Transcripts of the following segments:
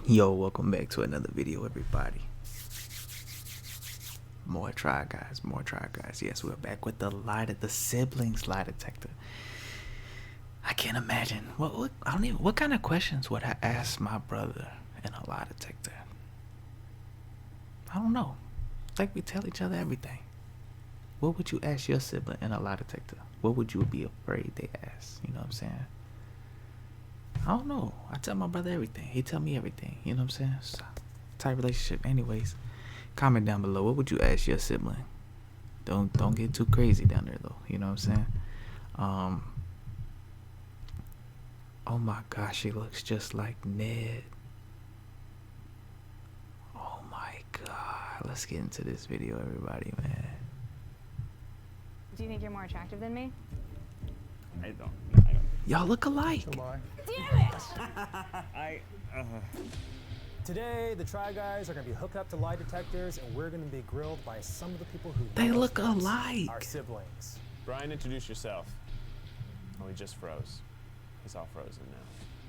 Yo, welcome back to another video, everybody. More try guys, more try guys. Yes, we're back with the siblings lie detector. I can't imagine what kind of questions would I ask my brother in a lie detector? I don't know. Like, we tell each other everything. What would you ask your sibling in a lie detector? What would you be afraid they ask? You know what I'm saying? I don't know. I tell my brother everything. He tell me everything. You know what I'm saying? So, type relationship. Anyways, comment down below. What would you ask your sibling? Don't get too crazy down there though. You know what I'm saying? Oh my gosh, he looks just like Ned. Oh my god. Let's get into this video, everybody, man. Do you think you're more attractive than me? I don't. Y'all look alike. Damn it! Today, the Try Guys are going to be hooked up to lie detectors, and we're going to be grilled by some of the people who They love look us, alike. our siblings. Brian, introduce yourself. Oh, he just froze. He's all frozen now.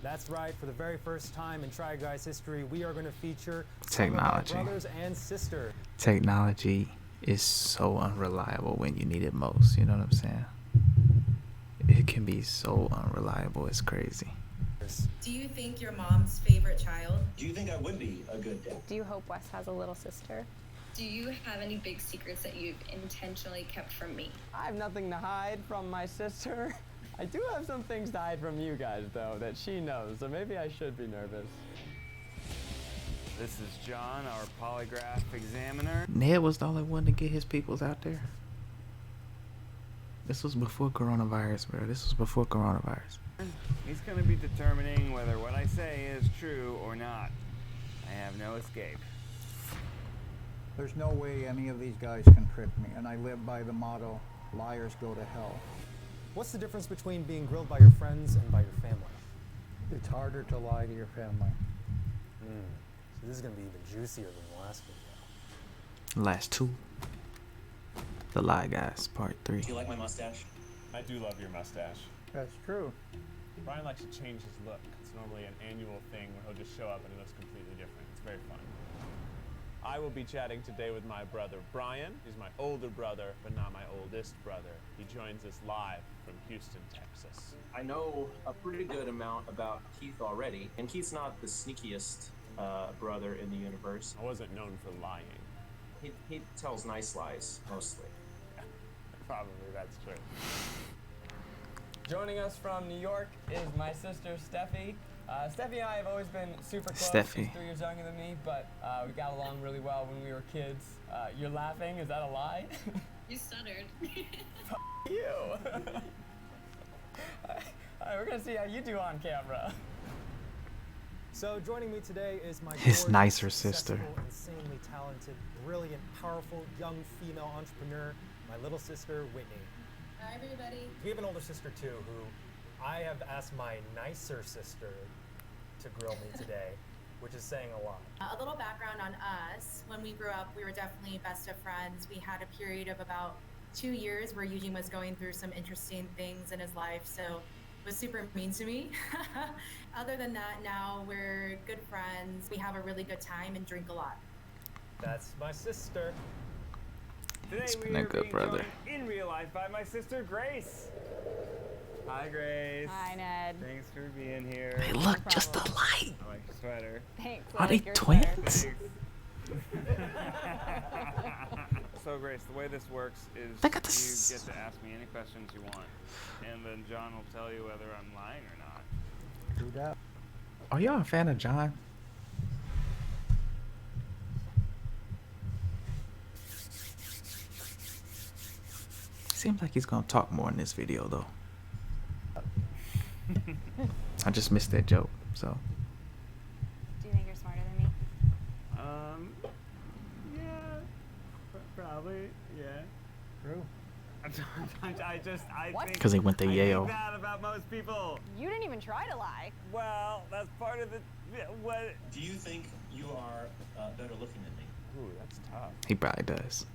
That's right. For the very first time in Try Guys history, we are going to feature Technology. some of our brothers and sisters. Technology is so unreliable when you need it most. You know what I'm saying? It can be so unreliable. It's crazy. Do you think you're mom's favorite child? Do you think I would be a good dad? Do you hope Wes has a little sister? Do you have any big secrets that you've intentionally kept from me? I have nothing to hide from my sister. I do have some things to hide from you guys, though, that she knows, so maybe I should be nervous. This is John, our polygraph examiner. Ned was the only one to get his peoples out there. This was before coronavirus, bro. This was before coronavirus. He's going to be determining whether what I say is true or not. I have no escape. There's no way any of these guys can trick me, and I live by the motto, liars go to hell. What's the difference between being grilled by your friends and by your family? It's harder to lie to your family. So this is going to be even juicier than the last video. Last two. The Lie Guys, part 3. Do you like my mustache? I do love your mustache. That's true. Brian likes to change his look. It's normally an annual thing where he'll just show up and he looks completely different. It's very fun. I will be chatting today with my brother Brian. He's my older brother, but not my oldest brother. He joins us live from Houston, Texas. I know a pretty good amount about Keith already, and Keith's not the sneakiest brother in the universe. I wasn't known for lying. He tells nice lies, mostly. Probably that's true. Joining us from New York is my sister, Steffi. Steffi and I have always been super close. Steffi. She's 3 years younger than me, but we got along really well when we were kids. You're laughing? Is that a lie? You stuttered. You! Alright, we're gonna see how you do on camera. So joining me today is my His gorgeous, nicer sister. successful, insanely talented, brilliant, powerful, young female entrepreneur, my little sister, Whitney. Hi, everybody. We have an older sister too, who I have asked my nicer sister to grill me today, which is saying a lot. A little background on us. When we grew up, we were definitely best of friends. We had a period of about 2 years where Eugene was going through some interesting things in his life, so it was super mean to me. Other than that, now we're good friends. We have a really good time and drink a lot. That's my sister. Today He's we been a are good being brother. joined in real life by my sister Grace. Hi Grace. Hi, Ned. Thanks for being here. They look just alike. I like your sweater. Thanks. Are I they like your sweater. twins? So Grace, the way this works is Look at you this. get to ask me any questions you want, and then John will tell you whether I'm lying or not. Do that. Are y'all a fan of John? Seems like he's gonna talk more in this video though. I just missed that joke, so. Do you think you're smarter than me? Yeah, probably, yeah. True. What? think. Because he went to I Yale. think that about most people. You didn't even try to lie. Well, that's part of the. What? Do you think you are better looking than me? Ooh, that's tough. He probably does.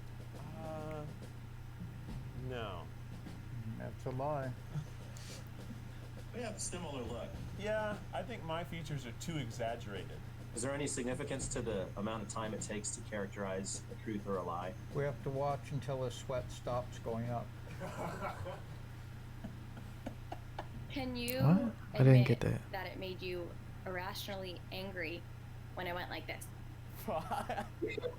No. That's a lie. We have a similar look. Yeah, I think my features are too exaggerated. Is there any significance to the amount of time it takes to characterize a truth or a lie? We have to watch until his sweat stops going up. Can you What? I didn't admit get that. that it made you irrationally angry when I went like this?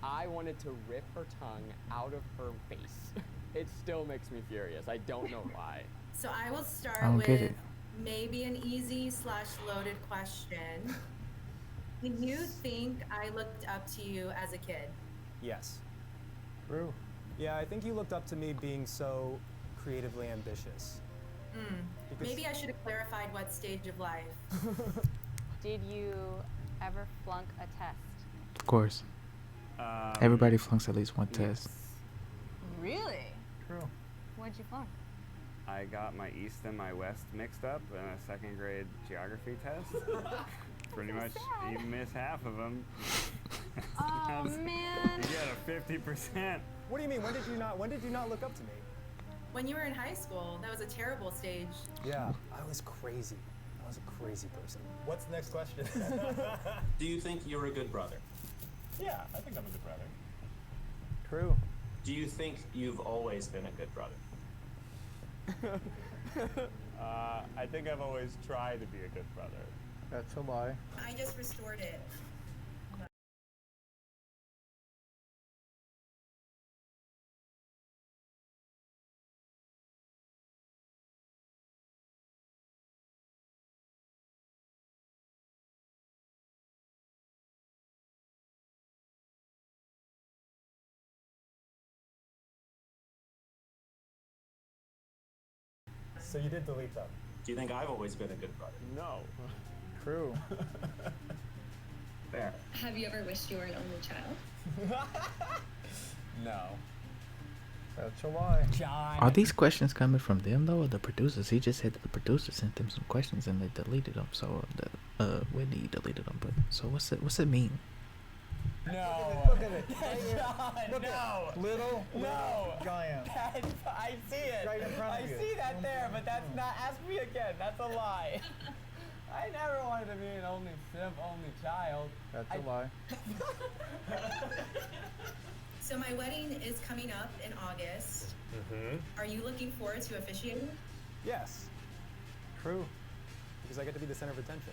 I wanted to rip her tongue out of her face. It still makes me furious. I don't know why. So I will I start don't with get it. maybe an easy / loaded question. Do you think I looked up to you as a kid? Yes. True. Yeah, I think you looked up to me being so creatively ambitious. Because- Maybe I should have clarified what stage of life. Did you ever flunk a test? Of course. Everybody flunks at least one test. Really? True. What'd you flunk? I got my east and my west mixed up in a second grade geography test. Pretty much, you miss half of them. Oh man. You get a 50%. What do you mean? When did you not look up to me? When you were in high school, that was a terrible stage. Yeah, I was crazy. I was a crazy person. What's the next question? Do you think you're a good brother? Yeah, I think I'm a good brother. True. Do you think you've always been a good brother? I think I've always tried to be a good brother. That's a lie. I just restored it. So you did delete them. Do you think I've always been a good brother? No. True. Fair. Have you ever wished you were an only child? No. That's a lie. John. Are these questions coming from them though, or the producers? He just said that the producer sent them some questions and they deleted them. So Whitney deleted them. But so what's it mean? No. Look at it. John, Look no. at little, No. giant. I see it. Right in front of I you. see that there, but that's not. Ask me again. That's a lie. I never wanted to be an only child. That's a lie. So my wedding is coming up in August. Are you looking forward to officiating? Yes, True. because I get to be the center of attention.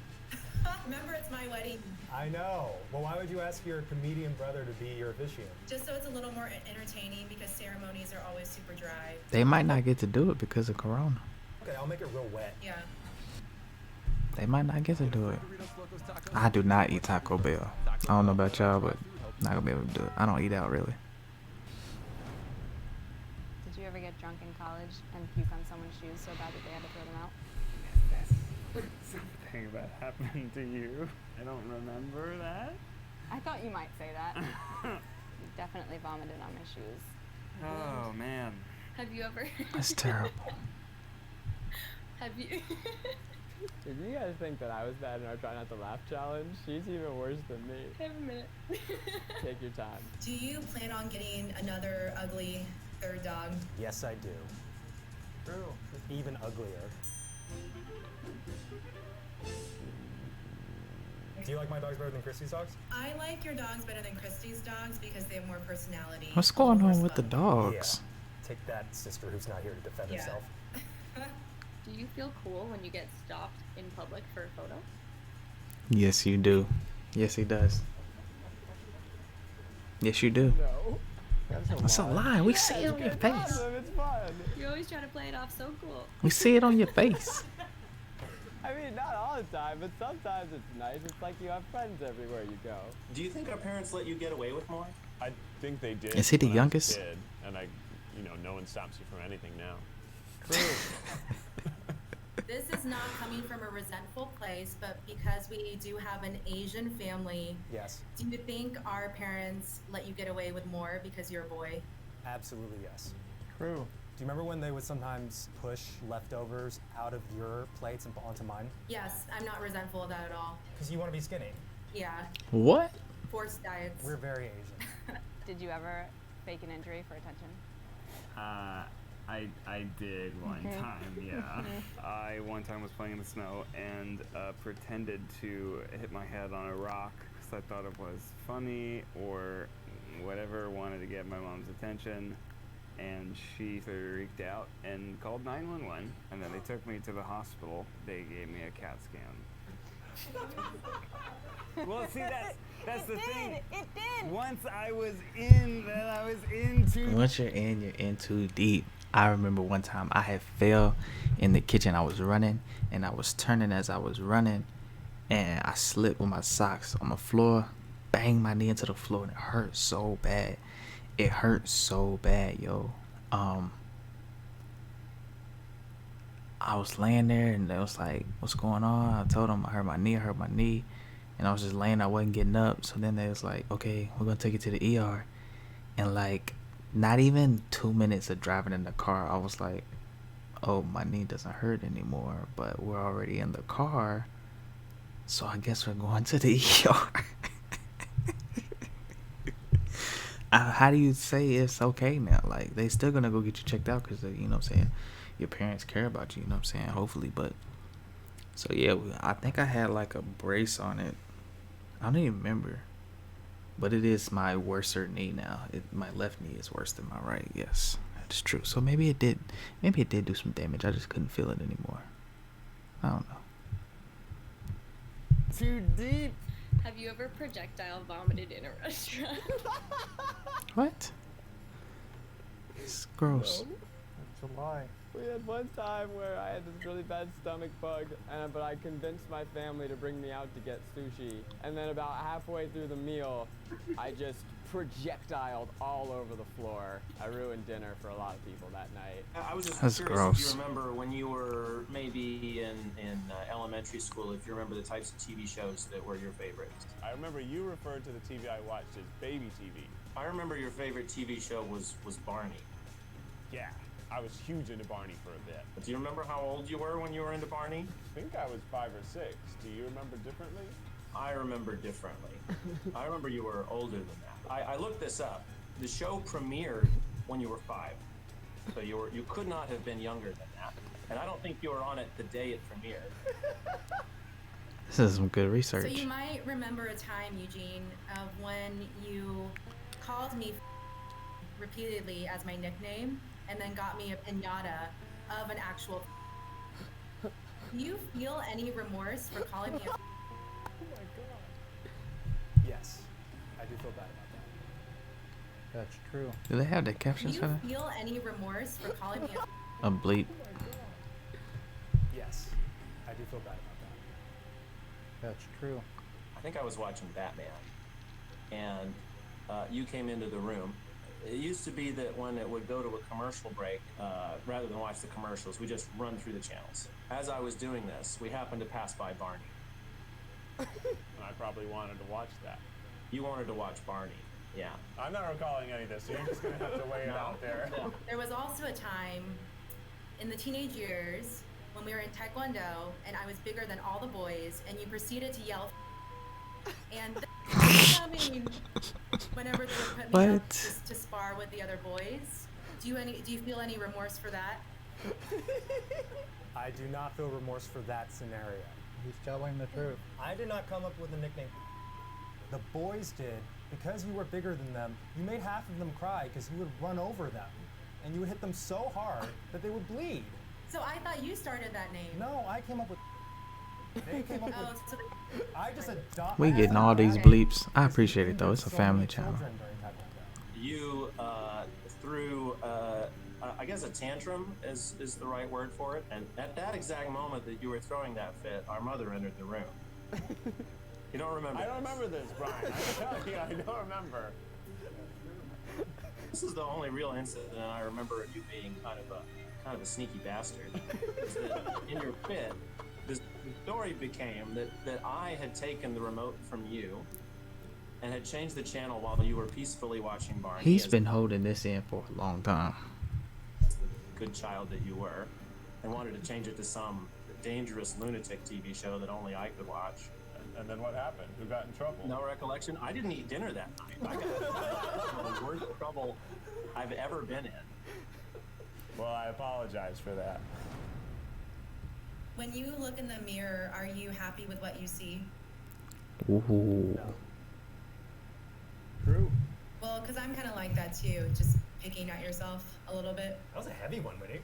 Remember, it's my wedding. I know. Well, why would you ask your comedian brother to be your officiant? Just so it's a little more entertaining because ceremonies are always super dry. They might not get to do it because of Corona. Okay, I'll make it real wet. Yeah. They might not get to do it. I do not eat Taco Bell. I don't know about y'all, but not gonna be able to do it. I don't eat out really. Did you ever get drunk in college and puke on someone's shoes so bad that they had to throw them out? Something that happened to you. I don't remember that. I thought you might say that. You definitely vomited on my shoes. Oh man. Have you ever? That's terrible. Have you? If you guys think that I was bad in our try not to laugh challenge, she's even worse than me. Have a minute. Take your time. Do you plan on getting another ugly third dog? Yes, I do. True. Even uglier. Do you like my dogs better than Christy's dogs? I like your dogs better than Christy's dogs because they have more personality. What's a going little on more with the spunk. dogs? Take that, sister who's not here to defend Yeah. herself. Do you feel cool when you get stopped in public for a photo? Yes, you do. Yes, he does. Yes, you do. No. That's a lie. We see it on your It's face. awesome. It's fun. You always try to play it off so cool. We see it on your face. I mean, not all the time, but sometimes it's nice. It's like you have friends everywhere you go. Do you think our parents let you get away with more? I think they did. Is he the when I was a youngest? kid, and no one stops you from anything now. This is not coming from a resentful place, but because we do have an Asian family, Yes, do you think our parents let you get away with more because you're a boy? absolutely yes. True. Do you remember when they would sometimes push leftovers out of your plates and onto mine? Yes, I'm not resentful of that at all. Because you want to be skinny. Yeah, What? forced diets. We're very Asian. Did you ever fake an injury for attention? I did one time, yeah. I one time was playing in the snow and pretended to hit my head on a rock because I thought it was funny or whatever, wanted to get my mom's attention. And she freaked out and called 911, and then they took me to the hospital. They gave me a CAT scan. Well, see, that's the thing. It did. Once I was in, then I was in too. Once you're in too deep. I remember one time I had fell in the kitchen. I was running, and I was turning as I was running, and I slipped with my socks on the floor, banged my knee into the floor, and it hurt so bad. It hurt so bad, yo. I was laying there, and they was like, "What's going on?" I told them I hurt my knee, and I was just laying. I wasn't getting up. So then they was like, "Okay, we're gonna take you to the ER." And like, not even 2 minutes of driving in the car, I was like, "Oh, my knee doesn't hurt anymore." But we're already in the car, so I guess we're going to the ER. How do you say it's okay now? Like, they still gonna go get you checked out because, you know what I'm saying, your parents care about you, you know what I'm saying, hopefully. But so yeah, I think I had like a brace on it. I don't even remember, but it is my worser knee now. My left knee is worse than my right. Yes, that's true. So maybe it did do some damage. I just couldn't feel it anymore. I don't know. Too deep. Have you ever projectile vomited in a restaurant? What? It's gross. July. We had one time where I had this really bad stomach bug, but I convinced my family to bring me out to get sushi. And then about halfway through the meal, I just projectiled all over the floor. I ruined dinner for a lot of people that night. I was just That's curious gross. if you remember when you were maybe in elementary school, if you remember the types of TV shows that were your favorites. I remember you referred to the TV I watched as baby TV. I remember your favorite TV show was Barney. Yeah, I was huge into Barney for a bit. Do you remember how old you were when you were into Barney? I think I was 5 or 6. Do you remember differently? I remember differently. I remember you were older than that. I looked this up. The show premiered when you were 5. So you could not have been younger than that. And I don't think you were on it the day it premiered. This is some good research. So you might remember a time, Eugene, of when you called me repeatedly as my nickname and then got me a piñata of an actual. Do you feel any remorse for calling me a? Yes, I do feel bad about that. That's true. Do they have the Do captions you for that? feel any remorse for calling me a? A bleep. Yes, I do feel bad about that. That's true. I think I was watching Batman, and you came into the room. It used to be that when it would go to a commercial break, rather than watch the commercials, we just run through the channels. As I was doing this, we happened to pass by Barney. And I probably wanted to watch that. You wanted to watch Barney, yeah. I'm not recalling any of this, so you're just going to have to weigh it out there. Yeah. There was also a time in the teenage years when we were in Taekwondo and I was bigger than all the boys and you proceeded to yell and coming whenever they would put me up to spar with the other boys. Do you feel any remorse for that? I do not feel remorse for that scenario. He's telling the truth. I did not come up with a nickname. The boys did. Because you were bigger than them, you made half of them cry because you would run over them. And you would hit them so hard that they would bleed. So I thought you started that name. No, I came up with. They came up Oh, with. so I just adopted. We getting all these bleeps. I appreciate it though. It's a family channel. You threw, I guess a tantrum is the right word for it. And at that exact moment that you were throwing that fit, our mother entered the room. You don't remember? I don't remember this, Brian. I can tell you, I don't remember. This is the only real incident I remember of you being kind of a sneaky bastard. Is that in your fit, the story became that I had taken the remote from you and had changed the channel while you were peacefully watching Barney. He's been holding this in for a long time. The good child that you were, and wanted to change it to some dangerous lunatic TV show that only I could watch. And then what happened? Who got in trouble? No recollection. I didn't eat dinner that night. I got the worst trouble I've ever been in. Well, I apologize for that. When you look in the mirror, are you happy with what you see? Ooh. No. True. Well, because I'm kind of like that too, just picking at yourself a little bit. That was a heavy one, Winnie.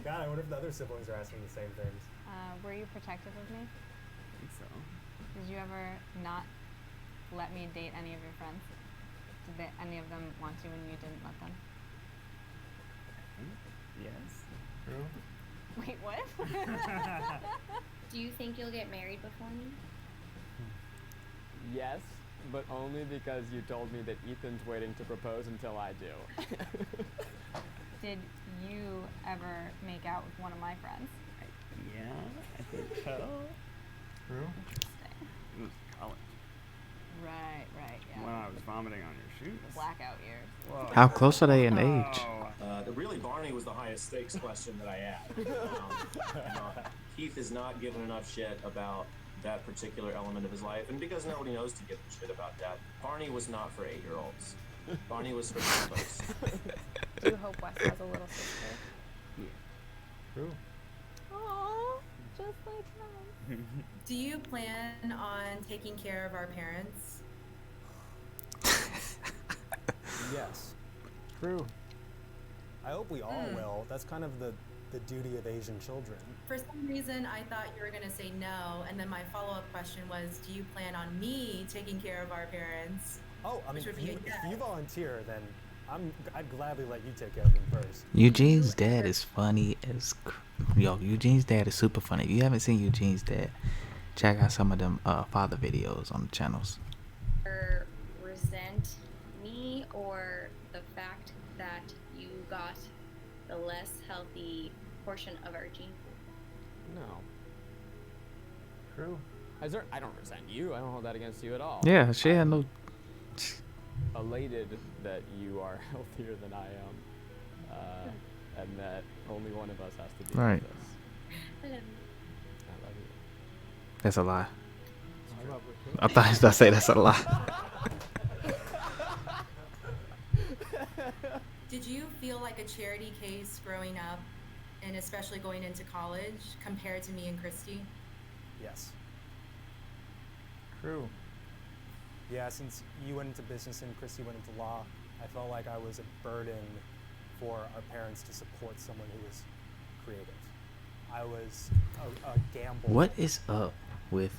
God, I wonder if the other siblings are asking the same things. Were you protective of me? I think so. Did you ever not let me date any of your friends? Did any of them want to and you didn't let them? Yes. True. Wait, what? Do you think you'll get married before me? Yes, but only because you told me that Ethan's waiting to propose until I do. Did you ever make out with one of my friends? Yeah, I think so. True. Interesting. It was college. Right, yeah. When I was vomiting on your shoes. Blackout years. Whoa. How close are they in age? Really, Barney was the highest stakes question that I had. Keith is not giving enough shit about that particular element of his life, and because nobody knows to give a shit about that, Barney was not for 8-year-olds. Barney was for toddlers. Do you hope Wes has a little sister? True. Aww, just like mine. Do you plan on taking care of our parents? Yes. True. I hope we all will. That's kind of the duty of Asian children. For some reason, I thought you were going to say no, and then my follow-up question was, do you plan on me taking care of our parents? Oh, I mean, Which would if be a you, yes. if you volunteer, then I'd gladly let you take care of them first. Eugene's dad is funny as yo. Eugene's dad is super funny. If you haven't seen Eugene's dad, check out some of them father videos on the channels. Or resent me or the fact that you got the less healthy portion of our gene pool? No. True. I don't resent you. I don't hold that against you at all. Yeah, she had no. Elated that you are healthier than I am, and that only one of us has to deal Right. with this. I love you. I love you. That's a lie. I love her too. I thought you would say that's a lie. Did you feel like a charity case growing up, and especially going into college, compared to me and Christy? Yes. True. Yeah, since you went into business and Christy went into law, I felt like I was a burden for our parents to support someone who was creative. I was a gamble. What is up with?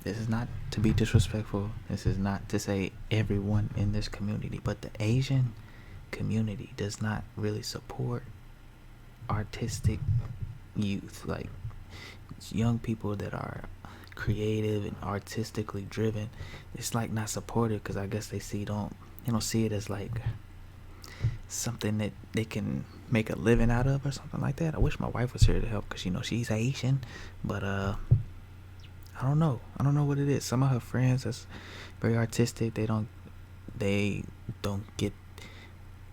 This is not to be disrespectful. This is not to say everyone in this community, but the Asian community does not really support artistic youth, like young people that are creative and artistically driven. It's like not supported because I guess they don't see it as like something that they can make a living out of or something like that. I wish my wife was here to help because she's Asian, but I don't know what it is. Some of her friends that's very artistic, they don't get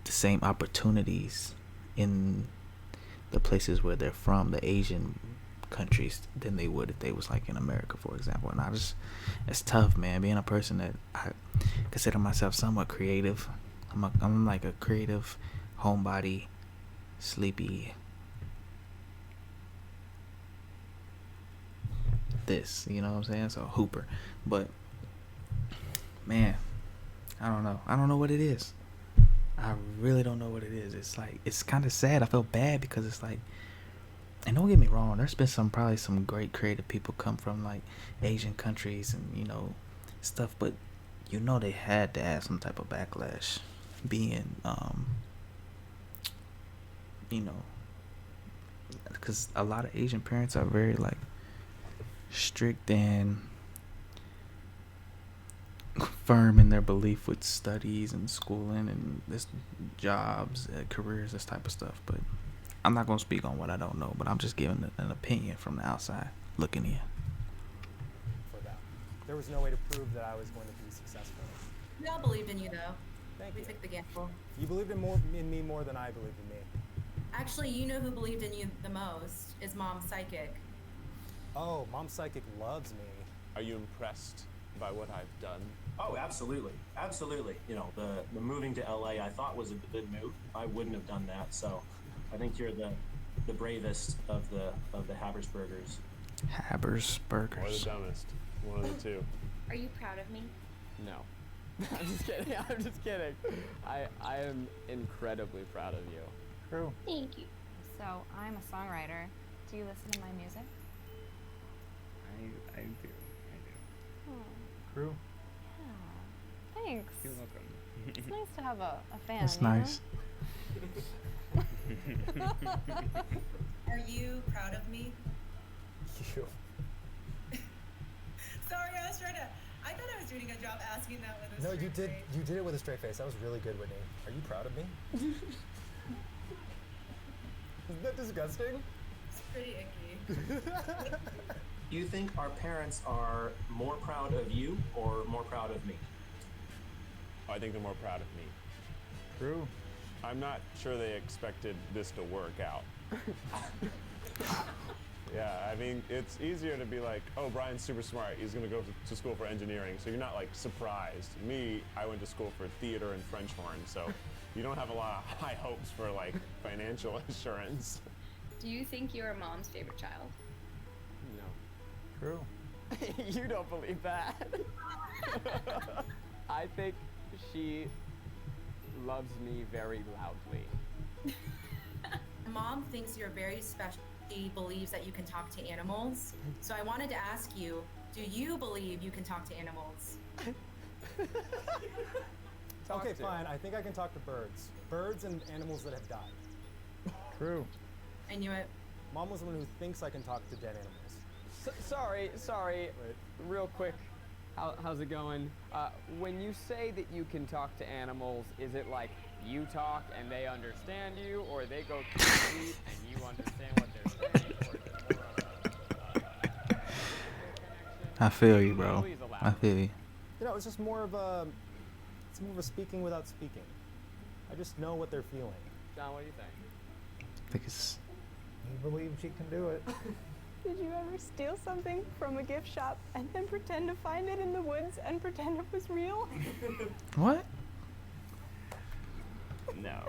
the same opportunities in the places where they're from, the Asian countries, than they would if they was like in America, for example. And it's tough, man, being a person that I consider myself somewhat creative. I'm like a creative homebody, sleepy this, you know what I'm saying? So hooper. But man, I don't know what it is. I really don't know what it is. It's like, it's kind of sad. I feel bad because it's like, and don't get me wrong, there's been probably some great creative people come from like Asian countries and stuff, but they had to have some type of backlash being because a lot of Asian parents are very like strict and firm in their belief with studies and schooling and this jobs, careers, this type of stuff. But I'm not going to speak on what I don't know, but I'm just giving an opinion from the outside looking in. For that. There was no way to prove that I was going to be successful. We all believed in you, though. Thank We you. took the gamble. You believed in me more than I believed in me. Actually, you know who believed in you the most is Mom's psychic. Oh, Mom's psychic loves me. Are you impressed by what I've done? Oh, absolutely, absolutely. You know, the moving to LA I thought was a good move. I wouldn't have done that. So, I think you're the bravest of the Habersburgers. Haber's Or the Burgers. dumbest. One of the two. Are you proud of me? No. I'm just kidding. I'm just kidding. I am incredibly proud of you. True. Thank you. So I'm a songwriter. Do you listen to my music? I do. True. Yeah. Thanks. You're welcome. It's nice to have a fan. That's you know? nice. Are you proud of me? You. Sorry, I thought I was doing a good job asking that with a No, straight you did. face. You did it with a straight face. That was really good, Whitney. Are you proud of me? Isn't that disgusting? It's pretty icky. You think our parents are more proud of you or more proud of me? I think they're more proud of me. True. I'm not sure they expected this to work out. Yeah, I mean, it's easier to be like, oh, Brian's super smart. He's going to go to school for engineering. So you're not like surprised. Me, I went to school for theater and French horn. So you don't have a lot of high hopes for like financial assurance. Do you think you're mom's favorite child? True. No. You don't believe that. I think she loves me very loudly. Mom thinks you're very special. She believes that you can talk to animals. So I wanted to ask you, do you believe you can talk to animals? Okay, fine. I think I can talk to birds. Birds and animals that have died. True. I knew it. Mom was the one who thinks I can talk to dead animals. Sorry. Wait. Real quick, how's it going? When you say that you can talk to animals, is it like you talk and they understand you, or they go too deep and you understand what they're saying, or is it more of a I feel you, bro. Please I elaborate. feel you. You know, it's just more of a speaking without speaking. I just know what they're feeling. John, what do you think? I think it's. He believes he can do it. Did you ever steal something from a gift shop and then pretend to find it in the woods and pretend it was real? What? No,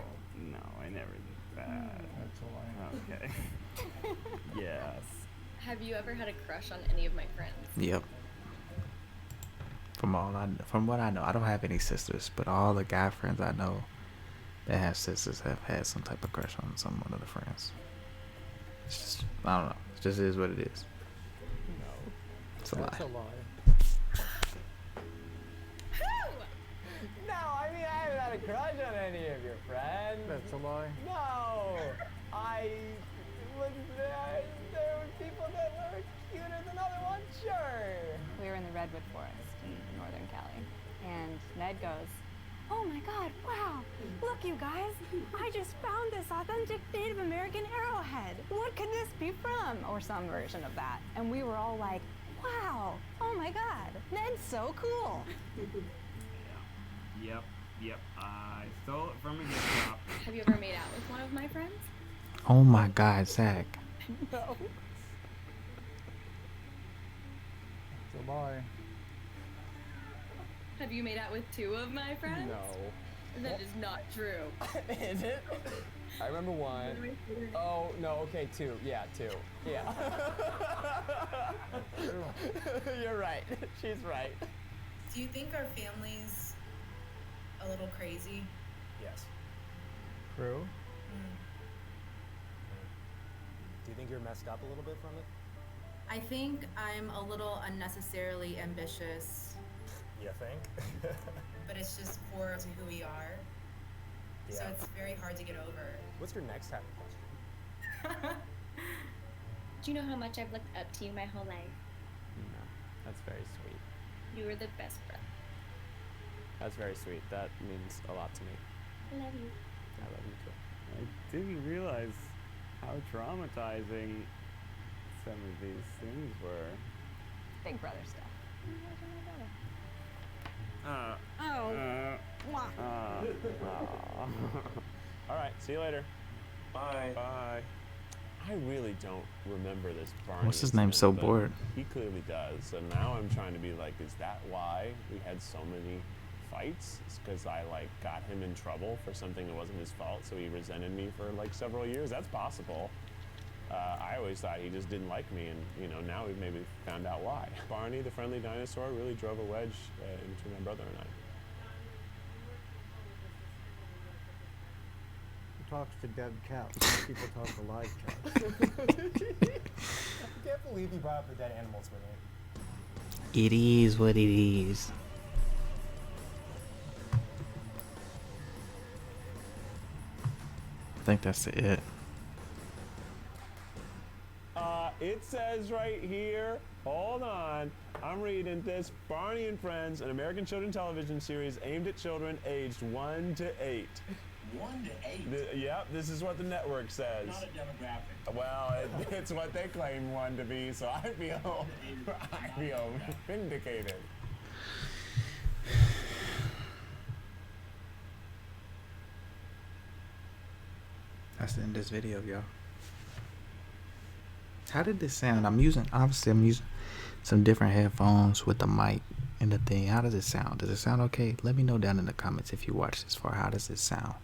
I never did that. That's a lie. Okay. Yes. Have you ever had a crush on any of my friends? Yep. From what I know, I don't have any sisters, but all the guy friends I know that have sisters have had some type of crush on one of the friends. It's just, I don't know. It just is what it is. No. It's a lie. That's a lie. No, I mean, I haven't had a crush on any of your friends. That's a lie. No, there were people that were cuter than other ones, sure. We were in the Redwood Forest in Northern Cali, and Ned goes, "Oh my God, wow, look you guys, I just found this authentic Native American arrowhead. What could this be from?" Or some version of that. And we were all like, "Wow, oh my God, Ned's so cool." Yep. I stole it from a gift shop. Have you ever made out with one of my friends? Oh my God, Zach. No. It's a lie. Have you made out with two of my friends? No. That is not true. Is it? I remember one. Oh, no, okay, two. Yeah, two. Yeah. You're right. She's right. Do you think our family's a little crazy? Yes. True. Do you think you're messed up a little bit from it? I think I'm a little unnecessarily ambitious, You think? but it's just core to who we are. So Yeah. it's very hard to get over. What's your next happy question? Do you know how much I've looked up to you my whole life? No, that's very sweet. You were the best brother. That's very sweet. That means a lot to me. I love you. I love you too. I didn't realize how traumatizing some of these things were. Big brother stuff. Oh. All right, see you later. Bye. Bye. I really don't remember this Barney. What's his name? incident, So but bored. He clearly does. So now I'm trying to be like, is that why we had so many fights? It's because I like got him in trouble for something that wasn't his fault, so he resented me for like several years. That's possible. I always thought he just didn't like me, and you know, now we've maybe found out why. Barney, the friendly dinosaur, really drove a wedge in between my brother and I. Who talks to dead cats? People talk to live cats. I can't believe you brought up the dead animals with me. It is what it is. I think that's it. It says right here, hold on, I'm reading this, Barney and Friends, an American children's television series aimed at children aged 1 to 8. 1 to 8? Yep, this is what the network says. Not a demographic. Well, it's what they claim one to be, so I feel vindicated. That's the end of this video, y'all. How did this sound? I'm using some different headphones with the mic and the thing. How does it sound? Does it sound okay? Let me know down in the comments if you watch this far. How does it sound?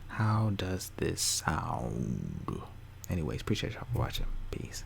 How does this sound? Anyways, appreciate y'all for watching. Peace.